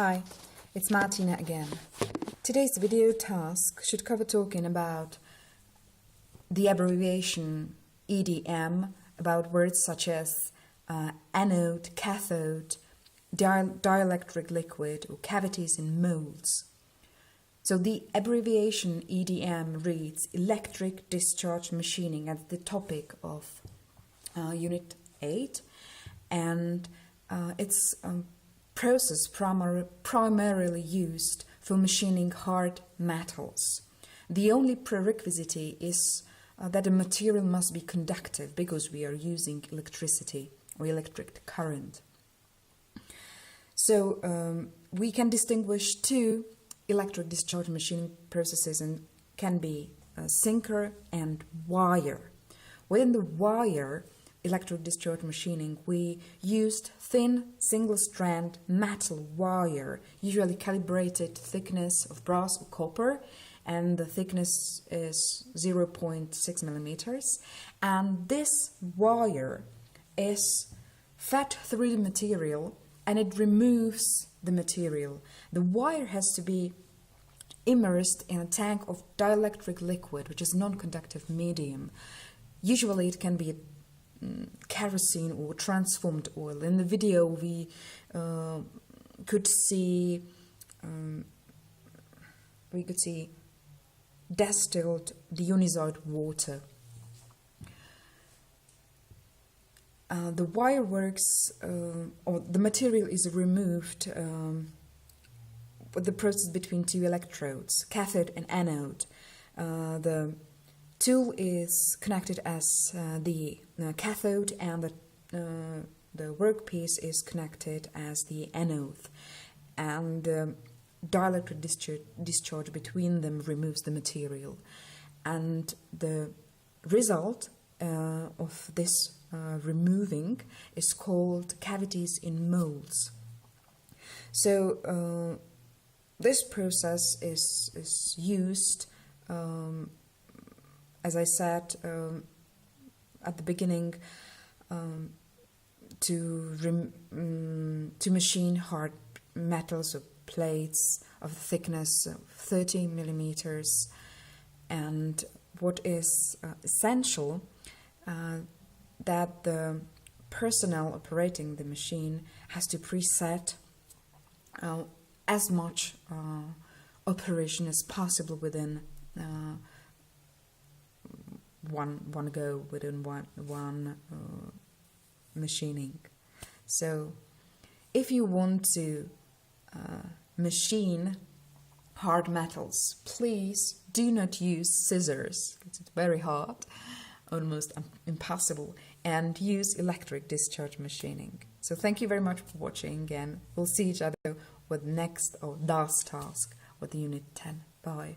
Hi, it's Martina again. Today's video task should cover talking about the abbreviation EDM, about words such as anode, cathode, dielectric liquid, or cavities in molds. So the abbreviation EDM reads Electric Discharge Machining as the topic of Unit 8, and it's process primarily used for machining hard metals. The only prerequisite is that the material must be conductive because we are using electricity or electric current. So we can distinguish two electric discharge machining processes and can be sinker and wire. Within the wire electric discharge machining, we used thin single-strand metal wire, usually calibrated thickness of brass or copper, and the thickness is 0.6 millimeters. And this wire is fed through the material and it removes the material. The wire has to be immersed in a tank of dielectric liquid, which is non-conductive medium. Usually it can be kerosene or transformed oil. In the video we could see distilled deionized water. The wire works, or the material is removed with the process between two electrodes, cathode and anode. The tool is connected as the cathode, and the workpiece is connected as the anode, and dielectric discharge between them removes the material, and the result of this removing is called cavities in molds. So this process is used, as I said at the beginning, to machine hard metals or plates of the thickness of 30 millimeters. And what is essential, that the personnel operating the machine has to preset as much operation as possible within one go, within one machining. So if you want to machine hard metals, please do not use scissors. It's very hard, almost impossible, and use electric discharge machining. So thank you very much for watching, and we'll see each other with next or last task with Unit 10. Bye.